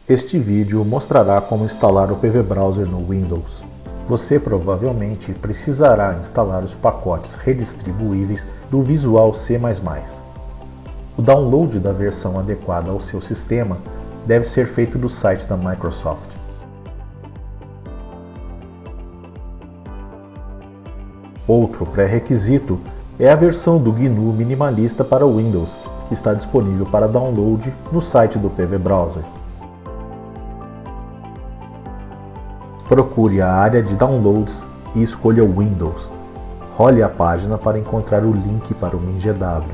Este vídeo mostrará como instalar o PV Browser no Windows. Você provavelmente precisará instalar os pacotes redistribuíveis do Visual C++. O download da versão adequada ao seu sistema deve ser feito do site da Microsoft. Outro pré-requisito é a versão do GNU minimalista para Windows, que está disponível para download no site do PV Browser. Procure a área de Downloads e escolha Windows. Role a página para encontrar o link para o MinGW.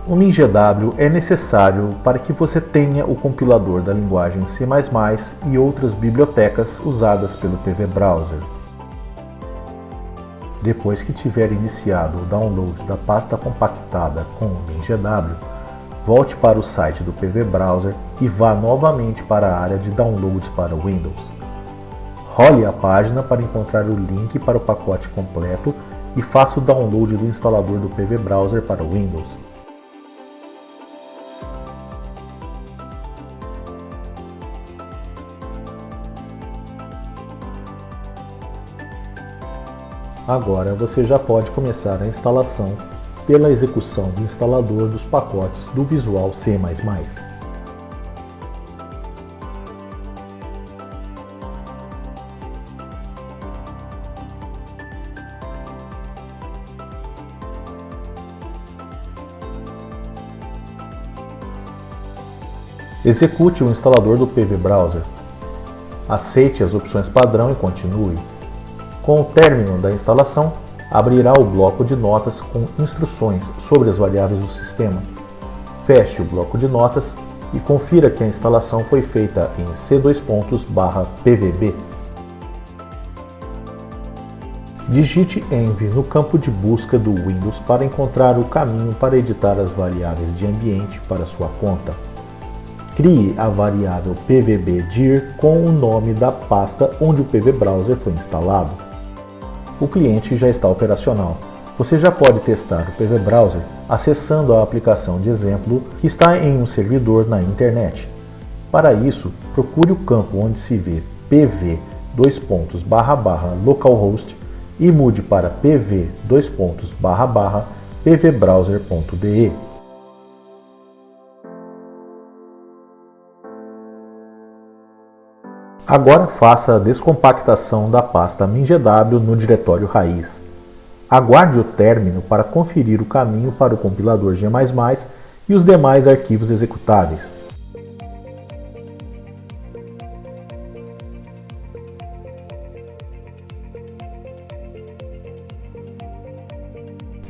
O MinGW é necessário para que você tenha o compilador da linguagem C++ e outras bibliotecas usadas pelo PV Browser. Depois que tiver iniciado o download da pasta compactada com o MinGW, volte para o site do PV Browser e vá novamente para a área de Downloads para Windows. Role a página para encontrar o link para o pacote completo e faça o download do instalador do PV Browser para Windows. Agora você já pode começar a instalação pela execução do instalador dos pacotes do Visual C++. Execute o instalador do PV Browser. Aceite as opções padrão e continue. Com o término da instalação, abrirá o bloco de notas com instruções sobre as variáveis do sistema. Feche o bloco de notas e confira que a instalação foi feita em C:/PVB. Digite env no campo de busca do Windows para encontrar o caminho para editar as variáveis de ambiente para sua conta. Crie a variável pvbdir com o nome da pasta onde o PV Browser foi instalado. O cliente já está operacional. Você já pode testar o PV Browser acessando a aplicação de exemplo que está em um servidor na internet. Para isso, procure o campo onde se vê pv://localhost e mude para pv://pvbrowser.de. Agora faça a descompactação da pasta MinGW no diretório raiz. Aguarde o término para conferir o caminho para o compilador G++ e os demais arquivos executáveis.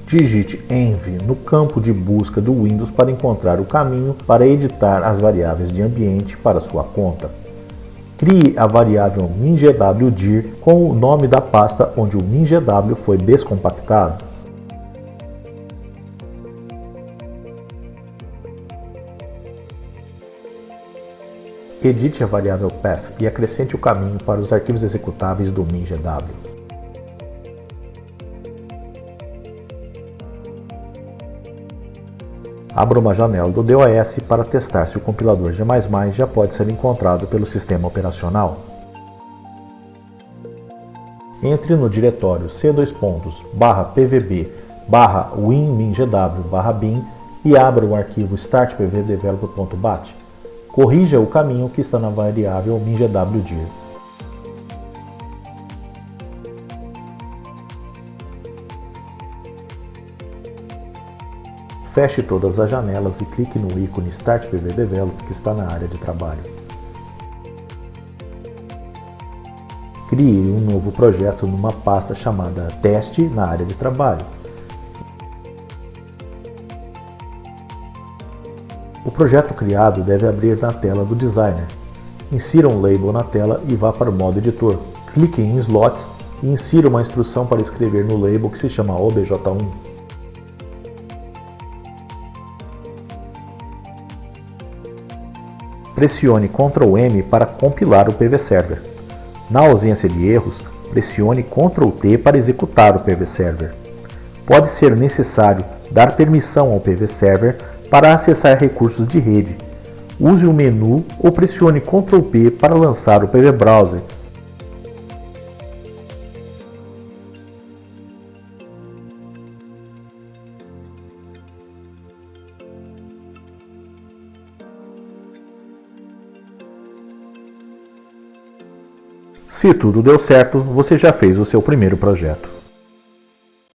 Digite env no campo de busca do Windows para encontrar o caminho para editar as variáveis de ambiente para sua conta. Crie a variável mingwdir com o nome da pasta onde o MinGW foi descompactado. Edite a variável path e acrescente o caminho para os arquivos executáveis do MinGW. Abra uma janela do DOS para testar se o compilador G++ já pode ser encontrado pelo sistema operacional. Entre no diretório C:/PVB/winmingw/bin e abra o arquivo startpvdeveloper.bat. Corrija o caminho que está na variável mingwdir. Feche todas as janelas e clique no ícone Start PV Developer que está na área de trabalho. Crie um novo projeto numa pasta chamada Teste na área de trabalho. O projeto criado deve abrir na tela do Designer. Insira um label na tela e vá para o modo editor. Clique em Slots e insira uma instrução para escrever no label que se chama OBJ1. Pressione Ctrl M para compilar o PV Server. Na ausência de erros, pressione Ctrl T para executar o PV Server. Pode ser necessário dar permissão ao PV Server para acessar recursos de rede. use o menu ou pressione Ctrl P para lançar o PV Browser. Se tudo deu certo, você já fez o seu primeiro projeto.